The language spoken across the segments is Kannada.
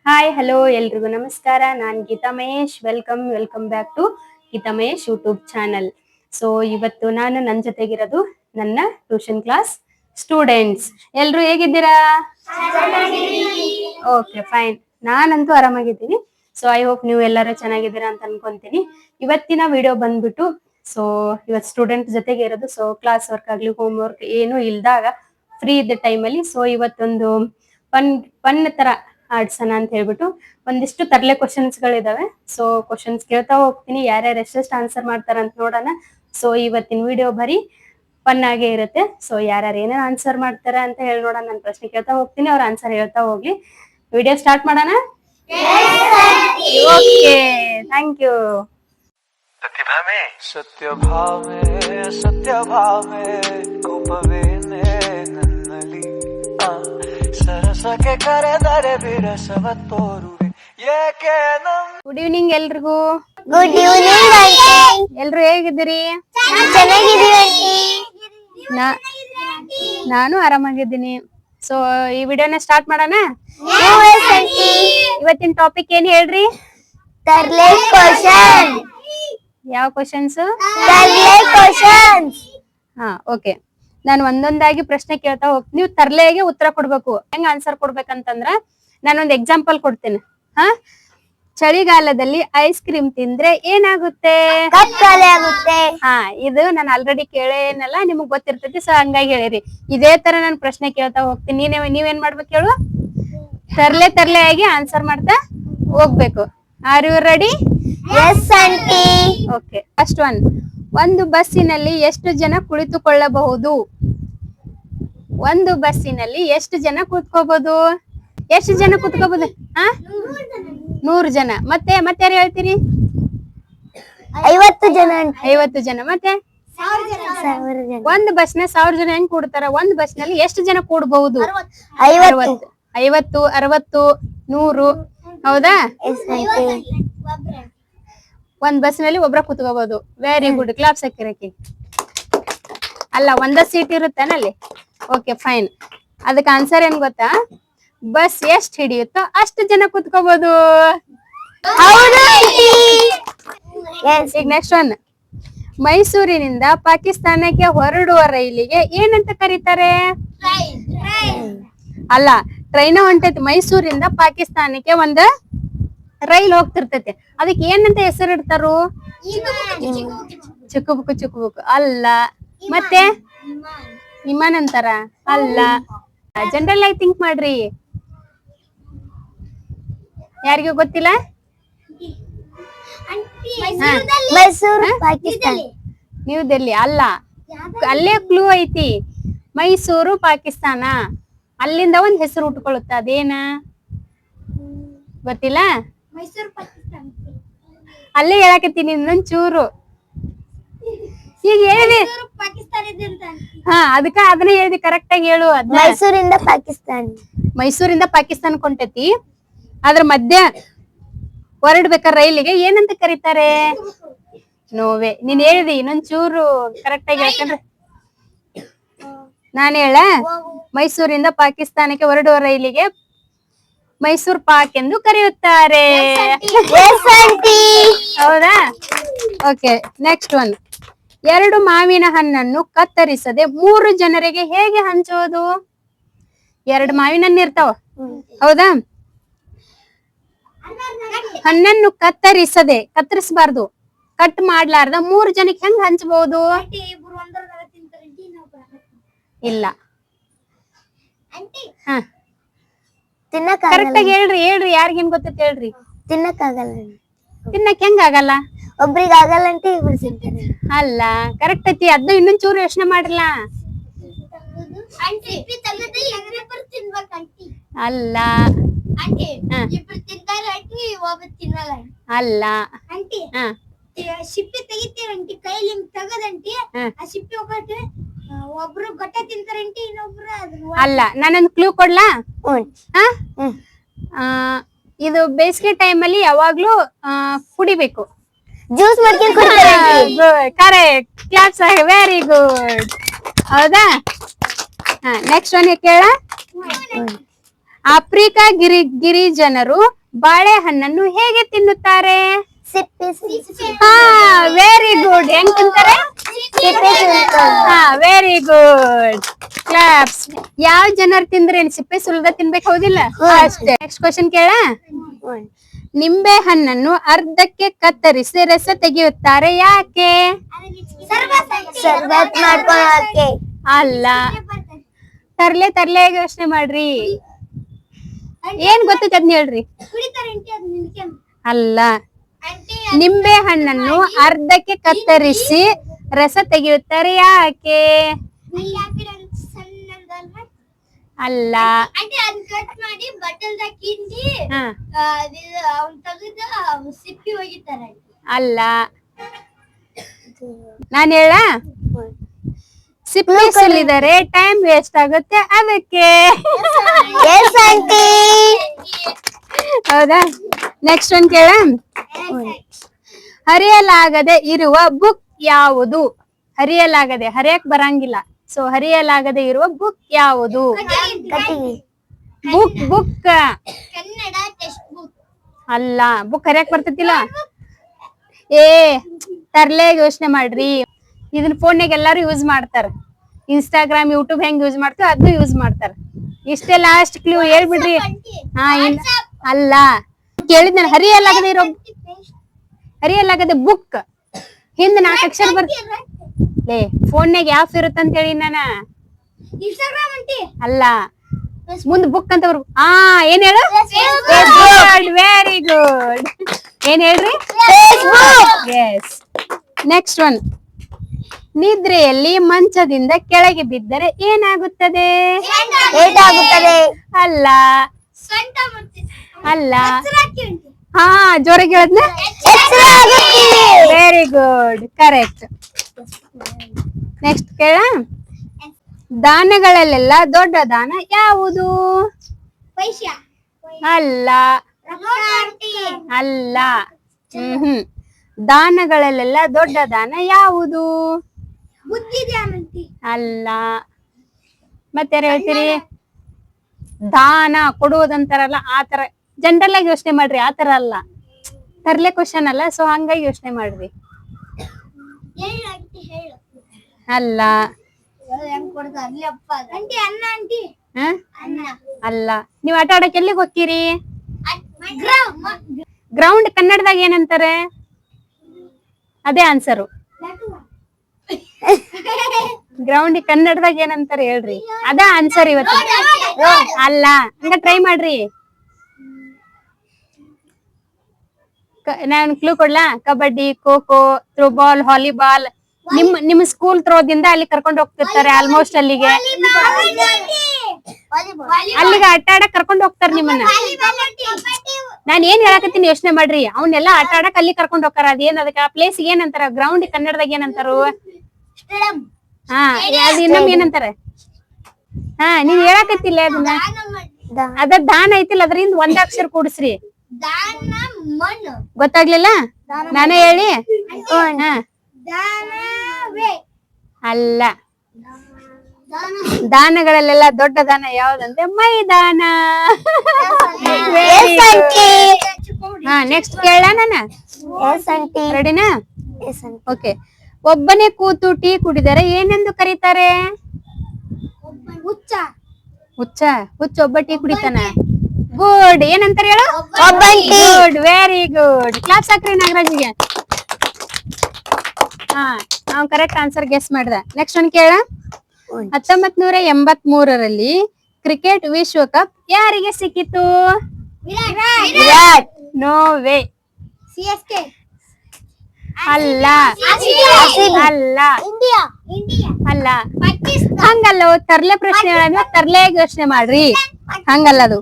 ಹಾಯ್ ಹಲೋ ಎಲ್ರಿಗೂ ನಮಸ್ಕಾರ. ನಾನು Geeta Mahesh. Welcome back to Geeta Mahesh YouTube channel. So ಇವತ್ತು ನಾನು ನನ್ನ ಜೊತೆಗಿರೋದು ನನ್ನ ಟ್ಯೂಷನ್ ಕ್ಲಾಸ್ ಸ್ಟೂಡೆಂಟ್ಸ್. ಎಲ್ರು ಹೇಗಿದ್ದೀರಾ? Okay fine. ನಾನಂತೂ ಆರಾಮಾಗಿದ್ದೀನಿ. ಸೊ ಐ ಹೋಪ್ ನೀವು ಎಲ್ಲರೂ ಚೆನ್ನಾಗಿದ್ದೀರಾ ಅಂತ ಅನ್ಕೊಂತೀನಿ. ಇವತ್ತಿನ ವಿಡಿಯೋ ಬಂದ್ಬಿಟ್ಟು ಸೊ ಇವತ್ತು ಸ್ಟೂಡೆಂಟ್ ಜೊತೆಗೆ ಇರೋದು. ಸೊ ಕ್ಲಾಸ್ ವರ್ಕ್ ಆಗ್ಲಿ ಹೋಮ್ ವರ್ಕ್ ಏನು ಇಲ್ದಾಗ ಫ್ರೀ ಇದ್ದ ಟೈಮಲ್ಲಿ ಸೊ ಇವತ್ತೊಂದು ಫನ್ ತರ ಆಡ್ಸೋಣ ಅಂತ ಹೇಳ್ಬಿಟ್ಟು ಒಂದಿಷ್ಟು ತರಲೆ ಕ್ವಶನ್ಸ್ಗಳಿದಾವೆ. ಸೊ ಕ್ವಶನ್ಸ್ ಕೇಳ್ತಾ ಹೋಗ್ತೀನಿ, ಯಾರ್ಯಾರು ಎಷ್ಟೆಷ್ಟು ಆನ್ಸರ್ ಮಾಡ್ತಾರ ಅಂತ ನೋಡೋಣ. ಸೊ ಇವತ್ತಿನ ವಿಡಿಯೋ ಬರೀ ಫನ್ ಆಗೇ ಇರುತ್ತೆ. ಸೊ ಯಾರ್ಯಾರು ಏನೇನು ಆನ್ಸರ್ ಮಾಡ್ತಾರ ಅಂತ ಹೇಳಿ ನೋಡೋಣ. ನಾನು ಪ್ರಶ್ನೆ ಕೇಳ್ತಾ ಹೋಗ್ತೀನಿ, ಅವ್ರ ಆನ್ಸರ್ ಹೇಳ್ತಾ ಹೋಗ್ಲಿ. ವಿಡಿಯೋ ಸ್ಟಾರ್ಟ್ ಮಾಡೋಣ. Okay, thank you. ಸತ್ಯ ಭಾವೆ ಕೋಪವೇನೆ ನನ್ನಲ್ಲಿ ಸರಸಕ್ಕೆ ಕರೆದರೆ ವಿರಸವ ತೋರುವೆ ಏಕೆ ಗುಡ್ ಈವ್ನಿಂಗ್ ಎಲ್ರಿಗೂ. Good evening. ಎಲ್ರು ಹೇಗಿದ್ದೀರಿ? ಚೆನ್ನಾಗಿದ್ದೀವಿ. ನಾನು ಆರಾಮಾಗಿದ್ದೀನಿ. ಸೊ ಈ ವಿಡಿಯೋನ ಸ್ಟಾರ್ಟ್ ಮಾಡೋಣ. ಇವತ್ತಿನ ಟಾಪಿಕ್ ಏನ್ ಹೇಳ್ರಿ? ತರ್ಲೆ ಕ್ವಶನ್. ಯಾವ ಕ್ವಶನ್ಸ್? ತರ್ಲೆ ಕ್ವಶನ್ಸ್. ಹಾ ಓಕೆ. ನಾನು ಒಂದೊಂದಾಗಿ ಪ್ರಶ್ನೆ ಕೇಳ್ತಾ ಹೋಗ್ತೀನಿ, ನೀವು ತರ್ಲೆಗೆ ಉತ್ತರ ಕೊಡ್ಬೇಕು. ಹೆಂಗ್ ಆನ್ಸರ್ ಕೊಡ್ಬೇಕಂತಂದ್ರ ನಾನೊಂದು ಎಕ್ಸಾಂಪಲ್ ಕೊಡ್ತೀನಿ. ಹಾ, ಚಳಿಗಾಲದಲ್ಲಿ ಐಸ್ ಕ್ರೀಮ್ ತಿಂದ್ರೆ ಏನಾಗುತ್ತೆ? ಕತ್ತಲೆ ಆಗುತ್ತೆ. ಹಾ, ಇದು ನಾನು ಆಲ್ರೆಡಿ ಕೇಳೇನಲ್ಲ, ನಿಮಗ್ ಗೊತ್ತಿರ್ತೈತಿ. ಸೊ ಹಂಗಾಗಿ ಹೇಳಿರಿ. ಇದೇ ತರ ನಾನು ಪ್ರಶ್ನೆ ಕೇಳ್ತಾ ಹೋಗ್ತೀನಿ. ನೀವೇನ್ ಮಾಡ್ಬೇಕು ಹೇಳು? ತರ್ಲೆ ಆಗಿ ಆನ್ಸರ್ ಮಾಡ್ತಾ ಹೋಗ್ಬೇಕು. Are you ready? Yes aunty. Okay, first one. ಒಂದು ಬಸ್ಸಿನಲ್ಲಿ ಎಷ್ಟು ಜನ ಕುಳಿತುಕೊಳ್ಳಬಹುದು? ಒಂದು ಬಸ್ಸಿನಲ್ಲಿ ಎಷ್ಟು ಜನ ಕೂತ್ಕೋಬಹುದು? ಎಷ್ಟು ಜನ ಕೂತ್ಕೋಬಹುದು? 100 ಜನ. ಮತ್ತೆ ಯಾರು ಹೇಳ್ತೀರಿ? 50 ಜನ. 50 ಜನ. ಮತ್ತೆ 1000 ಜನ. ಒಂದು ಬಸ್ನ 1000 ಜನ ಹೆಂಗ್ ಕೂಡ್ತಾರ? ಒಂದು ಬಸ್ನಲ್ಲಿ ಎಷ್ಟು ಜನ ಕೂಡಬಹುದು? 50. 50, 60, 100. ಹೌದಾ? ಒಂದ್ ಬಸ್ನಲ್ಲಿ ಒಬ್ರ ಕೂತ್ಕೋಬಹುದು. Very good. ಕ್ಲಾಪ್ಸ್ ಹಾಕಿರಕ್ಕೆ. ಅಲ್ಲ, ಒಂದ ಸೀಟ್ ಇರುತ್ತೇನಲ್ಲಿ. Okay fine. ಅದಕ್ಕೆ ಆನ್ಸರ್ ಏನ್ ಗೊತ್ತಾ? ಬಸ್ ಎಷ್ಟ್ ಹಿಡಿಯುತ್ತೋ ಅಷ್ಟು ಜನ ಕೂತ್ಕೋಬಹುದು. ಈಗ ನೆಕ್ಸ್ಟ್ ಒನ್. ಮೈಸೂರಿನಿಂದ ಪಾಕಿಸ್ತಾನಕ್ಕೆ ಹೊರಡುವ ರೈಲಿಗೆ ಏನಂತ ಕರೀತಾರೆ? ಅಲ್ಲ, ಟ್ರೈನ್ ಹೊಂಟೈತಿ. ಮೈಸೂರಿಂದ ಪಾಕಿಸ್ತಾನಕ್ಕೆ ಒಂದ್ ರೈಲ್ ಹೋಗ್ತಿರ್ತೈತಿ. ಅದಕ್ಕೆ ಏನಂತ ಹೆಸರಿಡ್ತಾರು? ಚಿಕ್ಕಬುಕ್ ಅಲ್ಲ. ಮತ್ತೆ ವಿಮಾನ ಅಂತಾರ? ಅಲ್ಲ. ಜನರಲ್ ಆಗಿ ಥಿಂಕ್ ಮಾಡ್ರಿ. ಯಾರಿಗೂ ಗೊತ್ತಿಲ್ಲ? ಮೈಸೂರು ಪಾಕಿಸ್ತಾನ. ನ್ಯೂ ಡೆಲ್ಲಿ ಅಲ್ಲ, ಅಲ್ಲೇ ಕ್ಲೂ ಐತಿ. ಮೈಸೂರು ಪಾಕಿಸ್ತಾನ. ಅಲ್ಲಿಂದ ಒಂದ್ ಹೆಸರು ಉಟ್ಕೊಳ್ಳುತ್ತ. ಅದೇನ ಗೊತ್ತಿಲ್ಲ? ಅಲ್ಲೇ ಹೇಳಕತ್ತೀನಿ ಇನ್ನೊಂದ್ ಚೂರು. ಈಗ ಹೇಳಿ. ಹಾ, ಅದಕ್ಕ ಅದನ್ನ ಹೇಳಿದಿ. ಕರೆಕ್ಟ್ ಆಗಿ ಹೇಳು. ಮೈಸೂರಿಂದ ಪಾಕಿಸ್ತಾನ. ಮೈಸೂರಿಂದ ಪಾಕಿಸ್ತಾನ ಕೊಂಟೈತಿ. ಅದ್ರ ಮಧ್ಯ ಹೊರಡ್ಬೇಕ ರೈಲಿಗೆ ಏನಂತ ಕರೀತಾರೆ? ನೋವೇ. ನೀನ್ ಹೇಳಿದಿ ಇನ್ನೊಂದ್ ಚೂರು ಕರೆಕ್ಟ್ ಆಗಿ. ಯಾಕಂದ್ರೆ ನಾನು ಹೇಳ, ಮೈಸೂರಿಂದ ಪಾಕಿಸ್ತಾನಕ್ಕೆ ಹೊರಡುವ ರೈಲಿಗೆ ಮೈಸೂರ್ ಪಾಕ್ ಎಂದು ಕರೆಯುತ್ತಾರೆ. ಹೌದಾ? Okay, next one. 2 ಮಾವಿನ ಹಣ್ಣನ್ನು ಕತ್ತರಿಸದೆ 3 ಜನರಿಗೆ ಹೇಗೆ ಹಂಚೋದು? 2 ಮಾವಿನ ಹಣ್ಣು ಇರ್ತಾವ, ಹೌದಾ? ಹಣ್ಣನ್ನು ಕತ್ತರಿಸಬಾರ್ದು, ಕಟ್ ಮಾಡ್ಲಾರ್ದ 3 ಜನಕ್ಕೆ ಹೆಂಗ್ ಹಂಚಬಹುದು? ಇಲ್ಲ. ಹ, ಕರೆಕ್ಟ್ ಆಗಿ ಹೇಳ್ರಿ. ಯಾರಿಗೇನ್ ಗೊತ್ತೈತಿ ಹೇಳ್ರಿ. ತಿನ್ನಕ್ಕಾಗಲ್ಲ. ತಿನ್ನಕ್ ಹೆಂಗ ಆಗಲ್ಲ? ಒಬ್ರಿಗೆ ಆಗಲ್ಲ ಅಂತ ಇಬ್ರು ತಿಂತಾರೆ. ಅಲ್ಲ, ಕರೆಕ್ಟ್ ಐತಿ. ಅದ ಇನ್ನೊಂದ್ ಚೂರು ಯೋಚನೆ ಮಾಡಿಲ್ಲ. ಅಲ್ಲ. ಅಲ್ಲ. ಸಿಪ್ಪಿ ತೆಗಿತೀರಂಟಿ ಕೈಲಿ ತಗದಂಟಿ. ಆ ಸಿಪ್ಪಿ ಹೋಗತ್ತೆ. ಒಬ್ರು ಗೊಟ್ಟ ತಿಂತಾರಂಟಿ, ಇನ್ನೊಬ್ರು ಅಲ್ಲ. ನಾನೊಂದು ಕ್ಲೂ ಕೊಡ್ಲಾ? ಇದು ಬೇಸಿಗೆ ಟೈಮ್ ಅಲ್ಲಿ ಯಾವಾಗ್ಲೂ ಕುಡಿಬೇಕು. ಜ್ಯೂಸ್ ಮಾಡ್ಕೊಂಡು ಕುಡಿತಾರೆ. ಕರೆಕ್ಟ್. ಕ್ಲಾಪ್ಸ್. Very good. ಹೌದಾ? ನೆಕ್ಸ್ಟ್ ಒನ್ ಕೇಳ. ಆಫ್ರಿಕಾ ಗಿರಿಜನರು ಬಾಳೆಹಣ್ಣನ್ನು ಹೇಗೆ ತಿನ್ನುತ್ತಾರೆ? ಸಿಪ್ಪೆ ಹಾ, ವೆರಿ ಗುಡ್. ಹೆಂಗ್ ತಿಂತಾರೆ? ಹಾ, ವೆರಿ ಗುಡ್. ಕ್ಲಾಪ್ಸ್. ಯಾವ ಜನರು ತಿಂದ್ರೆ ಸಿಪ್ಪೆ ಸುಲ್ದ ತಿನ್ಬೇಕು, ಹೌದಿಲ್ಲ? ಅಷ್ಟೇ. ನೆಕ್ಸ್ಟ್ ಕ್ವಶನ್ ಕೇಳ. ನಿಂಬೆ ಹಣ್ಣನ್ನು ಅರ್ಧಕ್ಕೆ ಕತ್ತರಿಸಿ ರಸ ತೆಗೆಯುತ್ತಾರೆ, ಯಾಕೆ? ಸರ್ಬತ್ ಮಾಡ್ಕೊಳಕ್ಕೆ. ಅಲ್ಲ, ತರ್ಲೆ ಯೋಚನೆ ಮಾಡ್ರಿ. ಏನ್ ಗೊತ್ತೈತೆ ಅದ್ನ ಹೇಳ್ರಿ. ಕುಡಿತಾರೆ ಆಂಟಿ ಅದು ನಿಲ್ಕೊಂಡು. ಅಲ್ಲ, ಆಂಟಿ ನಿಂಬೆ ಹಣ್ಣನ್ನು ಅರ್ಧಕ್ಕೆ ಕತ್ತರಿಸಿ ರಸ ತೆಗೆಯುತ್ತಾರೆ, ಯಾಕೆ? ಅಲ್ಲಿ ಹಾಕಿರೋ ಸಣ್ಣದಲ್ವಾ? ಅಲ್ಲ. ಆಂಟಿ ಅದನ್ನ ಕಟ್ ಮಾಡಿ ಬಟ್ಟಲ್ದಾಗ ಕಿಂಡಿ ಹಾ, ಅವ್ನ್ ತೆಗೆದು ಸಿಪ್ಪಿ ಒಗಿತಾರೆ. ಅಲ್ಲ. ನಾನ್ ಹೇಳ, ಸಿಪ್ಪೆ ಸುಲಿದರೆ ಟೈಮ್ ವೇಸ್ಟ್ ಆಗುತ್ತೆ, ಅದಕ್ಕೆ. ಹೌದಾ? ನೆಕ್ಸ್ಟ್ ಒನ್ ಕೇಳ. ಹರಿಯಲಾಗದೆ ಇರುವ ಬುಕ್ ಯಾವುದು? ಹರಿಯಲಾಗದೆ, ಹರಿಯಕ್ ಬರಂಗಿಲ್ಲ. ಸೊ ಹರಿಯಲಾಗದೆ ಇರುವ ಬುಕ್ ಯಾವುದು? Book Kannada text book. ಅಲ್ಲ. ಬುಕ್ ಹರಿಯಕ್ ಬರ್ತೈತಿಲ್ಲ. ಏ, ತರ್ಲೆ ಯೋಚನೆ ಮಾಡ್ರಿ. ಇದನ್ನ ಫೋನ್ಯಾಗ ಎಲ್ಲಾರು ಯೂಸ್ ಮಾಡ್ತಾರ. ಇನ್ಸ್ಟಾಗ್ರಾಮ್, ಯೂಟ್ಯೂಬ್ ಹೆಂಗ್ ಯೂಸ್ ಮಾಡ್ತಾರ ಅದನ್ನು ಯೂಸ್ ಮಾಡ್ತಾರ. ಇಷ್ಟೇ ಲಾಸ್ಟ್ ಕ್ಲೂ ಹೇಳ್ಬಿಡ್ರಿ. ಹಾ, ಅಲ್ಲ. ಕೇಳಿದ್ ಹರಿಯಲಾಗದೆ ಇರೋ, ಹರಿಯಲಾಗದೆ ಬುಕ್ ಹಿಂದ್ 4 ಅಕ್ಷರ ಲೇ, ಫೋನ್ಯಾಗ ಯಾಪ್ ಇರುತ್ತಂತ ಹೇಳಿ ನಾನ. Instagram aunty. ಅಲ್ಲ, ಮುಂದ್ ಬುಕ್ ಅಂತ ಬರ್ಬೇಕು. ಏನ್ ಹೇಳು? Very good. ಏನ್ ಹೇಳ್ರಿ? ಎಸ್. Next one. ನಿದ್ರೆಯಲ್ಲಿ ಮಂಚದಿಂದ ಕೆಳಗೆ ಬಿದ್ದರೆ ಏನಾಗುತ್ತದೆ? ಅಲ್ಲ. ಸ್ವಂತ ಮತ್ತೆ ಅಲ್ಲ. ಹಸ್ರಾಕಿ ಆಂಟಿ. ಹಾ, ಜೋರಾಗಿ ಹೇಳದ್ನ. Very good, correct. ನೆಕ್ಸ್ಟ್ ಕೇಳ. ದಾನಗಳಲ್ಲೆಲ್ಲ ದೊಡ್ಡ ದಾನ ಯಾವುದು? ಪೈಸಾ. ಅಲ್ಲ. ರೊಕ್ಕ ಆಂಟಿ. ಅಲ್ಲ. ದಾನಗಳಲ್ಲೆಲ್ಲ ದೊಡ್ಡ ದಾನ ಯಾವುದು? ಬುದ್ಧಿ ಧ್ಯಾನ ಆಂಟಿ. ಅಲ್ಲ. ಮತ್ತೆ ಹೇಳ್ತೀರಿ? ದಾನ ಕೊಡುವುದಂತಾರಲ್ಲ, ಆತರ ಜನರಲ್ ಆಗಿ ಯೋಚನೆ ಮಾಡ್ರಿ. ಆತರ ಅಲ್ಲ, ತರ್ಲೆ ಕ್ವಶನ್ ಅಲ್ಲ. ಸೊ ಹಂಗಾಗಿ ಯೋಚನೆ ಮಾಡ್ರಿ. ಹೇಳು ಆಂಟಿ, ಹೇಳು. ಅಲ್ಲ. ಹೆಂಗ್ ಕೊಡ್ತಾರೆ ಅಲ್ಲಿ ಅಪ್ಪ ಆಂಟಿ. ಅನ್ನ ಆಂಟಿ. ಹ? ಅನ್ನ. ಅಲ್ಲ. ನೀವ್ ಆಟ ಆಡಕ್ ಎಲ್ಲಿಗೆ ಹೋಗ್ತೀರಿ? ಗ್ರೌಂಡ್. ಗ್ರೌಂಡ್ ಕನ್ನಡದಾಗ ಏನಂತಾರೆ? ಅದೇ ಆನ್ಸರು. ಗ್ರೌಂಡ್ ಕನ್ನಡದಾಗ ಏನಂತಾರೆ ಹೇಳ್ರಿ? ಅದ ಆನ್ಸರ್ ಇವತ್ತು. ಅಲ್ಲ, ಹಂಗ ಟ್ರೈ ಮಾಡ್ರಿ. ನಾನು ಕ್ಲೂ ಕೊಡ್ಲಾ? Kabaddi, kho kho, throwball, volleyball. ನಿಮ್ ಸ್ಕೂಲ್ ಥ್ರೋದಿಂದ ಅಲ್ಲಿ ಕರ್ಕೊಂಡ್ ಹೋಗ್ತಿರ್ತಾರೆ. ಆಲ್ಮೋಸ್ಟ್ ಅಲ್ಲಿಗೆ ಆಟ ಆಡಕ್ ಕರ್ಕೊಂಡ್ ಹೋಗ್ತಾರ ನಿಮ್ಮನ್ನ. ನಾನ್ ಏನ್ ಹೇಳಕತ್ತೀನಿ ಯೋಚನೆ ಮಾಡ್ರಿ. ಅವನ್ನೆಲ್ಲಾ ಆಟ ಆಡಕ್ ಅಲ್ಲಿ ಕರ್ಕೊಂಡ್ ಹೋಗ್ತಾರ. ಅದೇನ್ ಅದಕ್ಕ ಪ್ಲೇಸ್ ಏನಂತಾರ? ಗ್ರೌಂಡ್ ಕನ್ನಡದಾಗ ಏನಂತಾರು? ಹಾ, ಅದ್ ಇನ್ನೊಮ್ಮೆ ಏನಂತಾರ? ಹಾ, ನೀವ್ ಹೇಳಕತ್ತಿಲ್ಲ ಅದನ್ನ. ಅದ ದಾನ ಐತಿಲ್ಲ, ಅದರಿಂದ ಒಂದ್ ಅಕ್ಷರ ಕೂಡಿಸ್ರಿ. ದಾನ ಮಣ್ಣು. ಗೊತ್ತಾಗ್ಲಿಲ್ಲ? ನಾನೇ ಹೇಳಿ. ಹಾ, ದಾನವೇ. ಅಲ್ಲ. ದಾನಗಳಲ್ಲೆಲ್ಲ ದೊಡ್ಡ ದಾನ ಯಾವ್ದಂತೆ? ಮೈದಾನ. ಹಾ, ನೆಕ್ಸ್ಟ್ ಕೇಳ ನಾನ. ರೆಡಿನಾ? ಓಕೆ. ಒಬ್ಬನೇ ಕೂತು ಟೀ ಕುಡಿದರೆ ಏನೆಂದು ಕರೀತಾರೆ? ಹುಚ್ಚ. ಹುಚ್ಚ. ಒಬ್ಬ ಟೀ ಕುಡಿತಾನ. ಗುಡ್. ಏನಂತಾರೆ ಹೇಳು? Good, very good. ಕ್ಲಾಸ್ ಹಾಕ್ರಿ ನಾಗರಾಜ್ಗೆ. ಹಾ, ನಾವು ಕರೆಕ್ಟ್ ಆನ್ಸರ್ ಗೆಸ್ ಮಾಡ್ದ. ನೆಕ್ಸ್ಟ್ ಒನ್ ಕೇಳ. 1983ರಲ್ಲಿ ಕ್ರಿಕೆಟ್ ವಿಶ್ವಕಪ್ ಯಾರಿಗೆ ಸಿಕ್ಕಿತು? ವಿರಾಟ್. No way. ಸಿಎಸ್ಕೆ. ಅಲ್ಲ. ಅಲ್ಲ. ಇಂಡಿಯಾ. ಇಂಡಿಯಾ. ಅಲ್ಲ. ಪಾಕಿಸ್ತಾನ. ಹಂಗಲ್ಲ. ತರ್ಲೆ ಪ್ರಶ್ನೆ ಹೇಳಂದ್ರೆ ತರ್ಲೆ ಯೋಚನೆ ಮಾಡ್ರಿ. ಹಂಗಲ್ಲ ಅದು.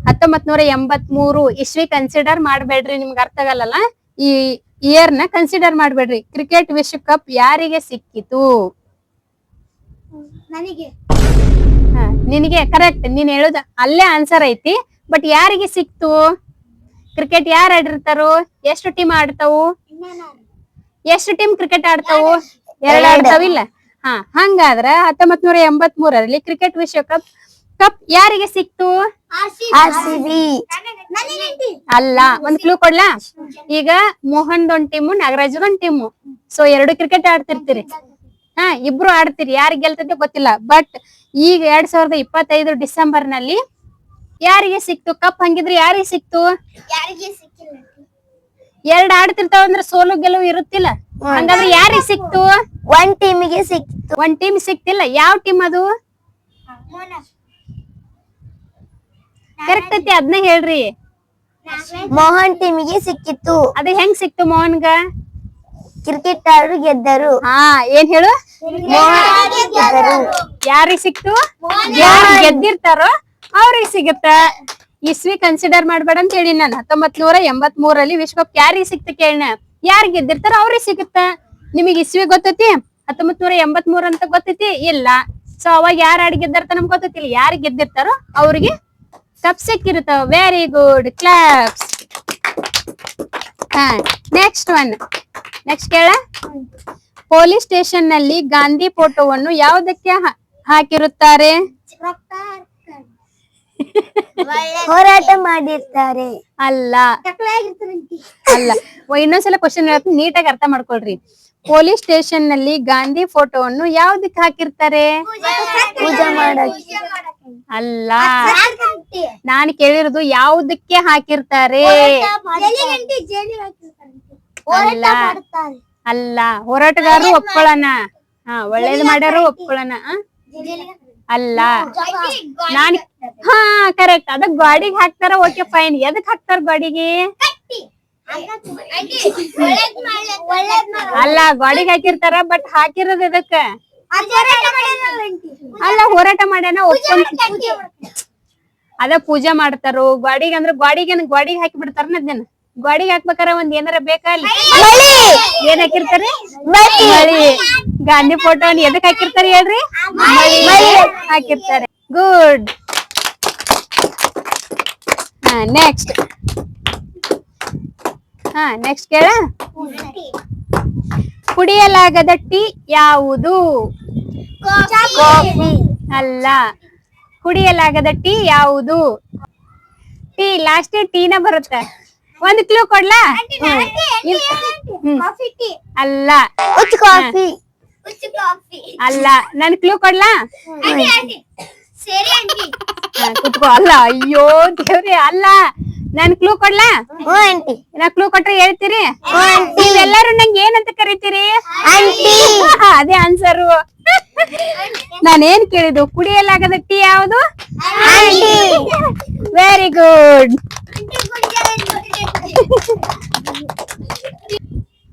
1983 ಇಸ್ವಿ ಕನ್ಸಿಡರ್ ಮಾಡ್ಬೇಡ್ರಿ. ನಿಮ್ಗೆ ಅರ್ಥ ಆಗಲ್ಲ. ಈ ಇಯರ್ ನ ಕನ್ಸಿಡರ್ ಮಾಡ್ಬೇಡ್ರಿ. ಕ್ರಿಕೆಟ್ ವಿಶ್ವಕಪ್ ಯಾರಿಗೆ ಸಿಕ್ಕಿತು? ನನಗೆ. ನಿನಗೆ ಕರೆಕ್ಟ್. ನೀನ್ ಹೇಳುದ ಅಲ್ಲೇ ಆನ್ಸರ್ ಐತಿ. ಬಟ್ ಯಾರಿಗೆ ಸಿಕ್ತು? ಕ್ರಿಕೆಟ್ ಯಾರು ಆಡಿರ್ತಾರು? ಎಷ್ಟು ಟೀಮ್ ಆಡ್ತಾವು? ಎಷ್ಟು ಟೀಮ್ ಕ್ರಿಕೆಟ್ ಆಡ್ತಾವು? 2 ಆಡ್ತಾವಿಲ್ಲ. ಹಾ, ಹಂಗಾದ್ರ 1983ರಲ್ಲಿ ಕ್ರಿಕೆಟ್ ವಿಶ್ವಕಪ್ ಯಾರಿಗೆ ಸಿಕ್ತು? RCB. ಅಲ್ಲ. ಒಂದ್ ಕ್ಲೂ ಕೊಡ್ಲಾ? ಈಗ ಮೋಹನ್ ಒಂದ್ ಟೀಮು, ನಾಗರಾಜ್ ಒಂದ್ ಟೀಮು. So 2 cricket ಆಡ್ತಿರ್ತೀರಿ. ಇಬ್ರು ಆಡ್ತೀರಿ, ಯಾರಿಗೆ ಗೆಲ್ತದೆ ಗೊತ್ತಿಲ್ಲ. ಬಟ್ ಈಗ 2025 ಡಿಸೆಂಬರ್ ನಲ್ಲಿ ಯಾರಿಗೆ ಸಿಕ್ತು ಕಪ್? ಹಂಗಿದ್ರೆ ಯಾರಿಗೆ ಸಿಕ್ತು? ಯಾರಿಗೆ ಸಿಕ್ಕಿಲ್ಲ. 2 ಆಡ್ತಿರ್ತಾವ ಅಂದ್ರೆ ಸೋಲು ಗೆಲುವು ಇರುತ್ತಿಲ್ಲ. ಹಂಗಾದ್ರೆ ಯಾರಿಗೆ ಸಿಕ್ತು? ಒಂದ್ ಟೀಮಿಗೆ ಸಿಕ್ತು. ಒಂದ್ ಟೀಮ್ ಸಿಕ್ತಿಲ್ಲ. ಯಾವ ಟೀಮ್ ಅದು? ಕರೆಕ್ಟ್ ಐತಿ, ಅದನ್ನ ಹೇಳ್ರಿ. ಮೋಹನ್ ಟೀಮಿಗೆ ಸಿಕ್ಕಿತ್ತು. ಅದ ಹೆಂಗ್ ಸಿಕ್ತು ಮೋಹನ್ಗ? ಕ್ರಿಕೆಟ್ ಆಡರು ಗೆದ್ದರು. ಏನ್ ಹೇಳು? ಗೆದ್ದರು. ಯಾರಿಗ್ ಸಿಕ್ತು? ಯಾರು ಗೆದ್ದಿರ್ತಾರೋ ಅವ್ರಿಗೆ ಸಿಗುತ್ತ. ಇಸ್ವಿ ಕನ್ಸಿಡರ್ ಮಾಡ್ಬೇಡ ಅಂತ ಹೇಳಿ ನಾನು. 1983 ವಿಶ್ವಕಪ್ ಯಾರಿಗೆ ಸಿಕ್ತ ಕೇಳಿನ? ಯಾರು ಗೆದ್ದಿರ್ತಾರ ಅವ್ರಿಗೆ ಸಿಗುತ್ತ. ನಿಮಗ್ ಇಸ್ವಿ ಗೊತ್ತೈತಿ? 1983 ಅಂತ ಗೊತ್ತೈತಿ? ಇಲ್ಲ. ಸೊ ಅವಾಗ ಯಾರು ಆಡಿ ಗೆದ್ದಿರ್ತಾರ ನಮ್ಗೆ ಗೊತ್ತೈತಿಲ್ಲ. ಯಾರು ಗೆದ್ದಿರ್ತಾರೋ ಅವ್ರಿಗೆ ಕಪ್ ಸಿಕ್ಕಿರ್ತಾವ. Very good, claps. Next one. Next ಕೇಳ. ಪೊಲೀಸ್ ಸ್ಟೇಷನ್ ನಲ್ಲಿ ಗಾಂಧಿ ಫೋಟೋವನ್ನು ಯಾವುದಕ್ಕೆ ಹಾಕಿರುತ್ತಾರೆ? ಹೋರಾಟ ಮಾಡಿರ್ತಾರೆ. ಅಲ್ಲ. ಅಲ್ಲ. ಇನ್ನೊಂದ್ಸಲ ಕ್ವಶನ್ ಹೇಳ್ತೀನಿ, ನೀಟಾಗಿ ಅರ್ಥ ಮಾಡ್ಕೊಳ್ರಿ. ಪೊಲೀಸ್ ಸ್ಟೇಷನ್ ನಲ್ಲಿ ಗಾಂಧಿ ಫೋಟೋವನ್ನು ಯಾವ್ದಕ್ಕೆ ಹಾಕಿರ್ತಾರೆ? ಪೂಜೆ ಮಾಡಕ್ಕೆ. ಅಲ್ಲ. ನಾನು ಕೇಳಿರೋದು ಯಾವುದಕ್ಕೆ ಹಾಕಿರ್ತಾರೆ? ಅಲ್ಲ. ಅಲ್ಲ. ಹೋರಾಟಗಾರರು ಒಪ್ಕೊಳ್ಳೋಣ. ಒಳ್ಳೇದು ಮಾಡ್ಯಾರು ಒಪ್ಕೊಳ್ಳೋಣ. ಅಲ್ಲ. ನಾನ್ ಕರೆಕ್ಟ್. ಅದ ಗಾಡಿಗೆ ಹಾಕ್ತಾರ. Okay fine. ಎದಕ್ ಹಾಕ್ತಾರ ಗಾಡಿಗೆ? ಅಲ್ಲ, ಗಾಡಿಗೆ ಹಾಕಿರ್ತಾರ. ಬಟ್ ಹಾಕಿರೋದ್ ಎದಕ್ಕ? ಅಲ್ಲ, ಹೋರಾಟ ಮಾಡ್ಯಾನ ಒಪ್ಕೊಂತ. ಅದ ಪೂಜೆ ಮಾಡ್ತಾರೋ ಗಾಡಿಗೆ ಅಂದ್ರೆ ಗಾಡಿಗೆ ಹಾಕಿ ಬಿಡ್ತಾರ. ಅದನ್ನ ಗಾಡಿಗೆ ಹಾಕ್ಬೇಕಾರ ಒಂದ್ ಏನಾರ ಬೇಕಾ? ಅಲ್ಲಿ ಏನ್ ಹಾಕಿರ್ತಾರೆ? ಮಳಿ. ಗಾಂಧಿ ಫೋಟೋ ಎದಕ್ ಹಾಕಿರ್ತಾರೆ ಹೇಳ್ರಿ? ಮಳಿ ಹಾಕಿರ್ತಾರೆ. ಗುಡ್. ನೆಕ್ಸ್ಟ್. ನೆಕ್ಸ್ಟ್ ಕೇಳ. ಕುಡಿಯಲಾಗದ ಟೀ ಯಾವುದು? ಕಾಫಿ. ಅಲ್ಲ. ಕುಡಿಯಲಾಗದ ಟೀ ಯಾವುದು? ಟೀ ಲಾಸ್ಟ್ ಟೀನ ಬರುತ್ತೆ. ಒಂದ್ ಕ್ಲೂ ಕೊಡ್ಲಾ? ಅಲ್ಲ. ಕಾಫಿ. ಅಲ್ಲ. ನನ್ ಕ್ಲೂ ಕೊಡ್ಲಾ? ಕುತ್ಕೋ. ಅಲ್ಲ. ಅಯ್ಯೋ ದೇವ್ರಿ. ಅಲ್ಲ. ನನ್ ಕ್ಲೂ ಕೊಡ್ಲಾ? ನಾ ಕ್ಲೂ ಕೊಟ್ರೆ ಹೇಳ್ತೀರಿ? ನೀವೆಲ್ಲರೂ ನಂಗೆ ಏನಂತ ಕರಿತೀರಿ? ಅದೇ ಆನ್ಸರು. ನಾನೇನ್ ಕೇಳಿದ್ದು? ಕುಡಿಯಲಾಗದ ಟೀ ಯಾವುದು? Very good.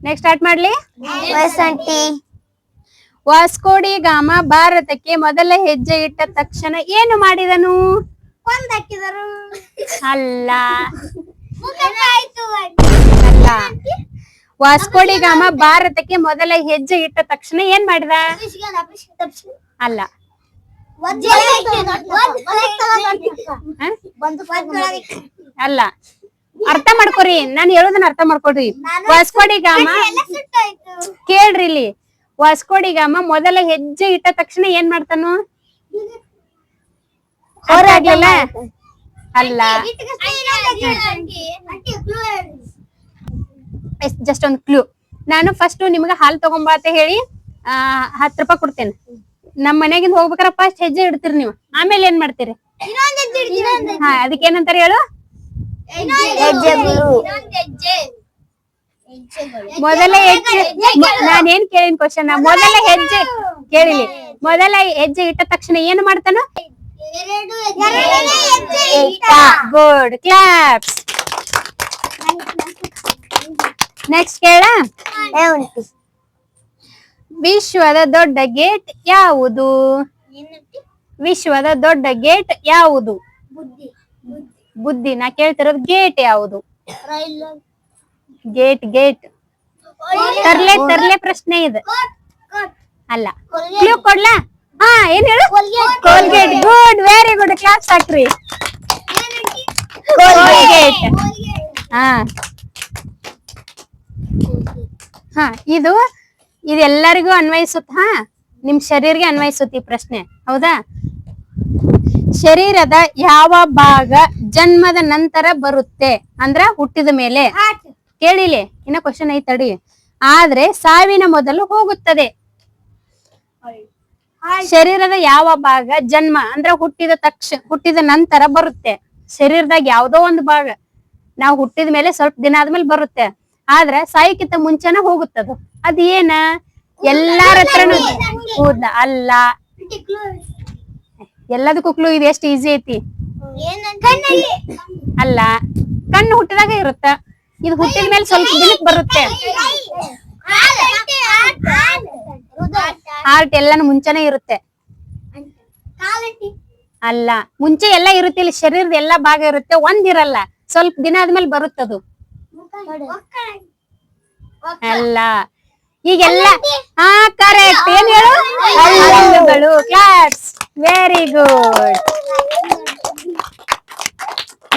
ನೆಕ್ಸ್ಟ್ ಸ್ಟಾರ್ಟ್ ಮಾಡ್ಲಿ? ವಾಸ್ಕೋಡಿ ಗಾಮ ಭಾರತಕ್ಕೆ ಮೊದಲ ಹೆಜ್ಜೆ ಇಟ್ಟ ತಕ್ಷಣ ಏನು ಮಾಡಿದನು? ಅಲ್ಲ. ಅಲ್ಲ. ವಾಸ್ಕೋಡಿ ಗಾಮ ಭಾರತಕ್ಕೆ ಮೊದಲ ಹೆಜ್ಜೆ ಇಟ್ಟ ತಕ್ಷಣ ಏನ್ ಮಾಡಿದ? ಅಲ್ಲ. ಅಲ್ಲ. ಅರ್ಥ ಮಾಡ್ಕೊರಿ, ನಾನು ಹೇಳೋದನ್ನ ಅರ್ಥ ಮಾಡ್ಕೊಡ್ರಿ. ವಾಸ್ಕೋಡಿ ಗಾಮ ಕೇಳ್ರಿ ಇಲ್ಲಿ. ವಾಸ್ಕೋಡಿ ಗಾಮ ಮೊದಲ ಹೆಜ್ಜೆ ಇಟ್ಟ ತಕ್ಷಣ ಏನ್ ಮಾಡ್ತಾನು? ಆಗ್ಲಿಲ್ಲ? ಅಲ್ಲ. ಜಸ್ಟ್ ಒಂದು ಕ್ಲೂ. ನಾನು ಫಸ್ಟ್ ನಿಮ್ಗೆ ಹಾಲು ತಗೊಂಬಾ ಅಂತ ಹೇಳಿ 10 ರೂಪಾಯಿ ಕೊಡ್ತೇನೆ. ನಮ್ ಮನೆಗಿಂದ ಹೋಗ್ಬೇಕಾರ ಫಸ್ಟ್ ಹೆಜ್ಜೆ ಇಡ್ತೀರಿ ನೀವು. ಆಮೇಲೆ ಏನ್ ಮಾಡ್ತೀರಿ? ಅದಕ್ಕೇನಂತಾರ ಹೇಳು? ಮೊದಲ ಹೆಜ್ಜೆ. ನಾನೇನ್ ಕೇಳಿನ ಕ್ವಶನ್? ಮೊದಲ ಹೆಜ್ಜೆ ಕೇಳಿಲಿ. ಮೊದಲ ಹೆಜ್ಜೆ ಇಟ್ಟ ತಕ್ಷಣ ಏನು ಮಾಡ್ತಾನ? Good, claps. ನೆಕ್ಸ್ಟ್ ಕೇಳ. ವಿಶ್ವದ ದೊಡ್ಡ ಗೇಟ್ ಯಾವುದು? ವಿಶ್ವದ ದೊಡ್ಡ ಗೇಟ್ ಯಾವುದು? ಬುದ್ಧಿ. ನಾ ಕೇಳ್ತಿರೋದು ಗೇಟ್ ಯಾವುದು? ಗೇಟ್. ತರ್ಲೆ ಪ್ರಶ್ನೆ ಇದೆ. ಅಲ್ಲ. ಕ್ಲೂ ಕೊಡ್ಲಾ? ಏನ್ ಹೇಳು? Colgate. Good, very good. Class ಹಾಕ್ರಿ. ಕೋಲ್ಗೇಟ್. ಇದೆಲ್ಲರಿಗೂ ಅನ್ವಯಿಸುತ್ತ. ನಿಮ್ ಶರೀರ್ಗೆ ಅನ್ವಯಿಸುತ್ತೆ ಈ ಪ್ರಶ್ನೆ. ಹೌದಾ? ಶರೀರದ ಯಾವ ಭಾಗ ಜನ್ಮದ ನಂತರ ಬರುತ್ತೆ ಅಂದ್ರ ಹುಟ್ಟಿದ ಮೇಲೆ ಹಾರ್ಟ್ ಕೇಳಿಲಿ ಇನ್ನ ಕ್ವಶನ್ ಐತ್ ತಡಿ ಆದ್ರೆ ಸಾವಿನ ಮೊದಲು ಹೋಗುತ್ತದೆ ಶರೀರದ ಯಾವ ಭಾಗ ಜನ್ಮ ಅಂದ್ರ ಹುಟ್ಟಿದ ನಂತರ ಬರುತ್ತೆ ಶರೀರದಾಗ ಯಾವ್ದೋ ಒಂದು ಭಾಗ ನಾವು ಹುಟ್ಟಿದ ಮೇಲೆ ಸ್ವಲ್ಪ ದಿನ ಆದ್ಮೇಲೆ ಬರುತ್ತೆ ಆದ್ರ ಸಾಯಕ್ಕಿಂತ ಮುಂಚೆನ ಹೋಗುತ್ತದು ಅದ್ ಏನ ಎಲ್ಲಾರ ಹತ್ರನು ಕೂದ್ಲ ಅಲ್ಲ ಎಲ್ಲದಕ್ಕೂ ಕ್ಲೂ ಇದು ಎಷ್ಟು ಈಸಿ ಐತಿ ಕಣ್ಣಲ್ಲಿ ಅಲ್ಲ ಕಣ್ಣು ಹುಟ್ಟಿದಾಗ ಇರುತ್ತ ಇದು ಹುಟ್ಟಿದ ಮೇಲೆ ಸ್ವಲ್ಪ ದಿನಕ್ಕೆ ಬರುತ್ತೆ ಹಾರ್ಟ್ ಎಲ್ಲಾನು ಮುಂಚೆನೆ ಇರುತ್ತೆ ಅಲ್ಲ ಮುಂಚೆ ಎಲ್ಲ ಇರುತ್ತೆ ಇಲ್ಲಿ ಶರೀರದ ಎಲ್ಲಾ ಭಾಗ ಇರುತ್ತೆ ಒಂದಿರಲ್ಲ ಸ್ವಲ್ಪ ದಿನ ಆದ್ಮೇಲೆ ಬರುತ್ತದು ಅಲ್ಲ ಈಗೆಲ್ಲ ಹಾ ಕರೆಕ್ಟ್ ಏನ್ ಹೇಳು ಹಲ್ಲುಗಳು ಕ್ಲಾಸ್ ವೆರಿ ಗುಡ್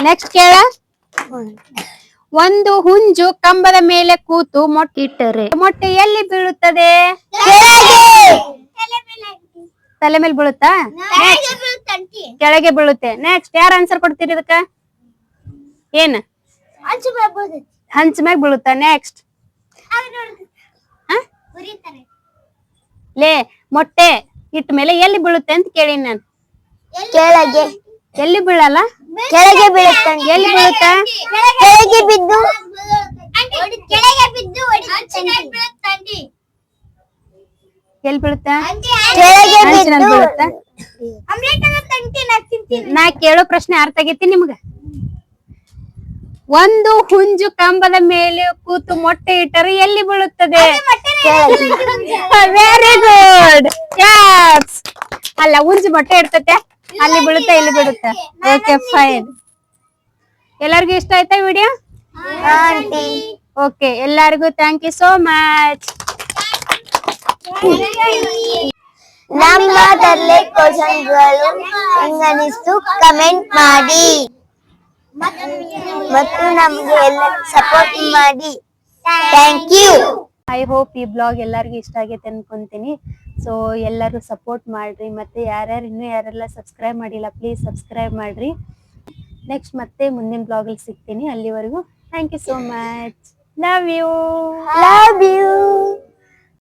ನೆಕ್ಸ್ಟ್ ಕೇಳ ಒಂದು ಹುಂಜು ಕಂಬದ ಮೇಲೆ ಕೂತು ಮೊಟ್ಟೆ ಇಟ್ಟರೆ ಮೊಟ್ಟೆ ಎಲ್ಲಿ ಬೀಳುತ್ತದೆ ತಲೆ ಮೇಲೆ ಬೀಳುತ್ತಾ ಕೆಳಗೆ ಬೀಳುತ್ತೆ ನೆಕ್ಸ್ಟ್ ಯಾರು ಆನ್ಸರ್ ಕೊಡ್ತೀರಿ ಇದಕ್ಕ ಏನ್ ಹಂಚ ಮ್ಯಾಗ ಬೀಳುತ್ತಾ ನೆಕ್ಸ್ಟ್ ಲೇ ಮೊಟ್ಟೆ ಇಟ್ಟ ಮೇಲೆ ಎಲ್ಲಿ ಬೀಳುತ್ತೆ ಅಂತ ಕೇಳಿ ನಾನು ಕೆಳಗೆ ಎಲ್ಲಿ ಬೀಳಲ್ಲ ಕೆಳಗೆ ಬೀಳುತ್ತೆ ಎಲ್ಲಿ ಬೀಳುತ್ತಾ ಕೆಳಗೆ ಬಿದ್ದು ಕೆಳಗೆ ಬಿದ್ದು ಎಲ್ಲಿ ಬೀಳುತ್ತಾ ಕೆಳಗೆ ಹಂಚಿನಲ್ಲಿ ಬೀಳುತ್ತಾ ಬಿದ್ದು ನಾ ಕೇಳೋ ಪ್ರಶ್ನೆ ಅರ್ಥ ಆಗೈತಿ ನಿಮ್ಗ ಒಂದು ಹುಂಜು ಕಂಬದ ಮೇಲೆ ಕೂತು ಮೊಟ್ಟೆ ಇಟ್ಟರೆ ಎಲ್ಲಿ ಬೀಳುತ್ತದೆ ವೆರಿ ಗುಡ್ ಯಸ್ ಅಲ್ಲ ಹುಂಜು ಮೊಟ್ಟೆ ಇಡ್ತತೆ ಅಲ್ಲಿ ಬೀಳುತ್ತಾ ಇಲ್ಲಿ ಬೀಳುತ್ತಾ ಓಕೆ ಫೈನ್ ಎಲ್ಲರಿಗೂ ಇಷ್ಟ ಆಯ್ತಾ ವಿಡಿಯೋ ಓಕೆ ಎಲ್ಲರಿಗೂ ಥ್ಯಾಂಕ್ ಯು ಸೋ ಮಚ್ ನಮ್ಮ ತರಲೆ ಕ್ವಶನ್ಗಳು ಹೆಂಗನಿಸ್ತು ಕಮೆಂಟ್ ಮಾಡಿ ಮತ್ತು ನಮ್ಗೆ ಎಲ್ಲ ಸಪೋರ್ಟ್ ಮಾಡಿ ಥ್ಯಾಂಕ್ ಯು ಐ ಹೋಪ್ ಈ ಬ್ಲಾಗ್ ಎಲ್ಲರಿಗೂ ಇಷ್ಟ ಆಗೈತೆ ಅನ್ಕೊಂತೀನಿ ಸೊ ಎಲ್ಲರೂ ಸಪೋರ್ಟ್ ಮಾಡ್ರಿ ಮತ್ತೆ ಯಾರೆಲ್ಲ ಸಬ್ಸ್ಕ್ರೈಬ್ ಮಾಡಿಲ್ಲ ಪ್ಲೀಸ್ ಸಬ್ಸ್ಕ್ರೈಬ್ ಮಾಡ್ರಿ ನೆಕ್ಸ್ಟ್ ಮತ್ತೆ ಮುಂದಿನ ಬ್ಲಾಗ್ ಅಲ್ಲಿ ಸಿಗ್ತೀನಿ ಅಲ್ಲಿವರೆಗೂ thank you so much love you